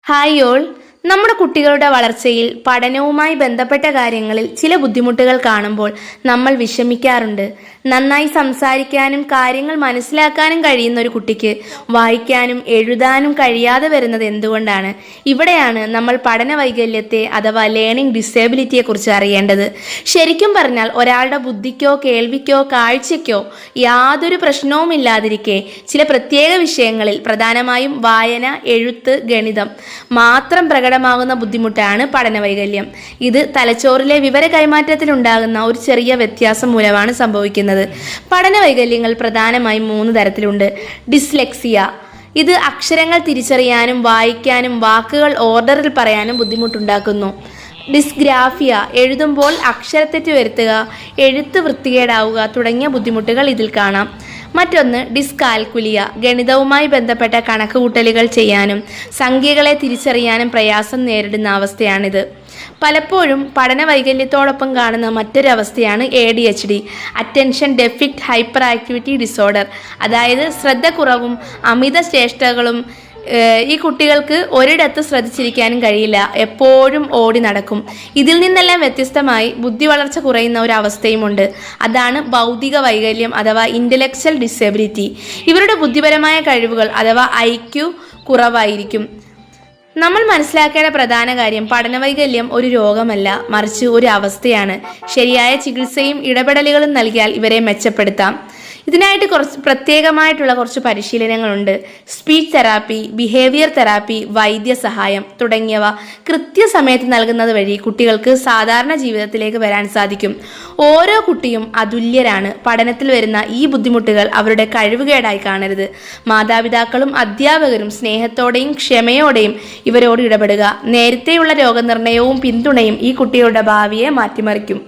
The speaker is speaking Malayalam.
Hi all. നമ്മുടെ കുട്ടികളുടെ വളർച്ചയിൽ പഠനവുമായി ബന്ധപ്പെട്ട കാര്യങ്ങളിൽ ചില ബുദ്ധിമുട്ടുകൾ കാണുമ്പോൾ നമ്മൾ വിഷമിക്കാറുണ്ട്. നന്നായി സംസാരിക്കാനും കാര്യങ്ങൾ മനസ്സിലാക്കാനും കഴിയുന്ന ഒരു കുട്ടിക്ക് വായിക്കാനും എഴുതാനും കഴിയാതെ വരുന്നത് എന്തുകൊണ്ടാണ്? ഇവിടെയാണ് നമ്മൾ പഠന വൈകല്യത്തെ അഥവാ ലേണിംഗ് ഡിസേബിലിറ്റിയെ കുറിച്ച് അറിയേണ്ടത്. ശരിക്കും പറഞ്ഞാൽ ഒരാളുടെ ബുദ്ധിക്കോ കേൾവിക്കോ കാഴ്ചയ്ക്കോ യാതൊരു പ്രശ്നവുമില്ലാതിരിക്കെ ചില പ്രത്യേക വിഷയങ്ങളിൽ, പ്രധാനമായും വായന, എഴുത്ത്, ഗണിതം മാത്രം പ്രകടമാകുന്ന ബുദ്ധിമുട്ടാണ് പഠനവൈകല്യം. ഇത് തലച്ചോറിലെ വിവര കൈമാറ്റത്തിലുണ്ടാകുന്ന ഒരു ചെറിയ വ്യത്യാസം മൂലമാണ് സംഭവിക്കുന്നത്. പഠനവൈകല്യങ്ങൾ പ്രധാനമായും 3 തരത്തിലുണ്ട്. ഡിസ്ലെക്സിയ, ഇത് അക്ഷരങ്ങൾ തിരിച്ചറിയാനും വായിക്കാനും വാക്കുകൾ ഓർഡറിൽ പറയാനും ബുദ്ധിമുട്ടുണ്ടാക്കുന്നു. ഡിസ്ഗ്രാഫിയ, എഴുതുമ്പോൾ അക്ഷരത്തെറ്റ് വരുത്തുക, എഴുത്ത് വൃത്തികേടാവുക തുടങ്ങിയ ബുദ്ധിമുട്ടുകൾ ഇതിൽ കാണാം. മറ്റൊന്ന് ഡിസ്കാൽക്കുലിയ, ഗണിതവുമായി ബന്ധപ്പെട്ട കണക്കുകൂട്ടലുകൾ ചെയ്യാനും സംഖ്യകളെ തിരിച്ചറിയാനും പ്രയാസം നേരിടുന്ന അവസ്ഥയാണിത്. പലപ്പോഴും പഠന വൈകല്യത്തോടൊപ്പം കാണുന്ന മറ്റൊരവസ്ഥയാണ് ADHD, attention deficit hyper activity disorder. അതായത് ശ്രദ്ധ കുറവും അമിത ചേഷ്ടകളും. ഈ കുട്ടികൾക്ക് ഒരിടത്ത് ശ്രദ്ധിച്ചിരിക്കാനും കഴിയില്ല, എപ്പോഴും ഓടി നടക്കും. ഇതിൽ നിന്നെല്ലാം വ്യത്യസ്തമായി ബുദ്ധി വളർച്ച കുറയുന്ന ഒരു അവസ്ഥയുമുണ്ട്. അതാണ് ബൗദ്ധിക വൈകല്യം അഥവാ ഇന്റലക്ച്വൽ ഡിസേബിലിറ്റി. ഇവരുടെ ബുദ്ധിപരമായ കഴിവുകൾ അഥവാ IQ കുറവായിരിക്കും. നമ്മൾ മനസ്സിലാക്കേണ്ട പ്രധാന കാര്യം, പഠനവൈകല്യം ഒരു രോഗമല്ല, മറിച്ച് ഒരു അവസ്ഥയാണ്. ശരിയായ ചികിത്സയും ഇടപെടലുകളും നൽകിയാൽ ഇവരെ മെച്ചപ്പെടുത്താം. ഇതിനായിട്ട് പ്രത്യേകമായിട്ടുള്ള കുറച്ച് പരിശീലനങ്ങളുണ്ട്. സ്പീച്ച് തെറാപ്പി, ബിഹേവിയർ തെറാപ്പി, വൈദ്യസഹായം തുടങ്ങിയവ കൃത്യസമയത്ത് നൽകുന്നത് വഴി കുട്ടികൾക്ക് സാധാരണ ജീവിതത്തിലേക്ക് വരാൻ സാധിക്കും. ഓരോ കുട്ടിയും അതുല്യരാണ്. പഠനത്തിൽ വരുന്ന ഈ ബുദ്ധിമുട്ടുകൾ അവരുടെ കഴിവുകേടായി കാണരുത്. മാതാപിതാക്കളും അധ്യാപകരും സ്നേഹത്തോടെയും ക്ഷമയോടെയും ഇവരോട് ഇടപെടുക. നേരത്തെയുള്ള രോഗനിർണയവും പിന്തുണയും ഈ കുട്ടികളുടെ ഭാവിയെ മാറ്റിമറിക്കും.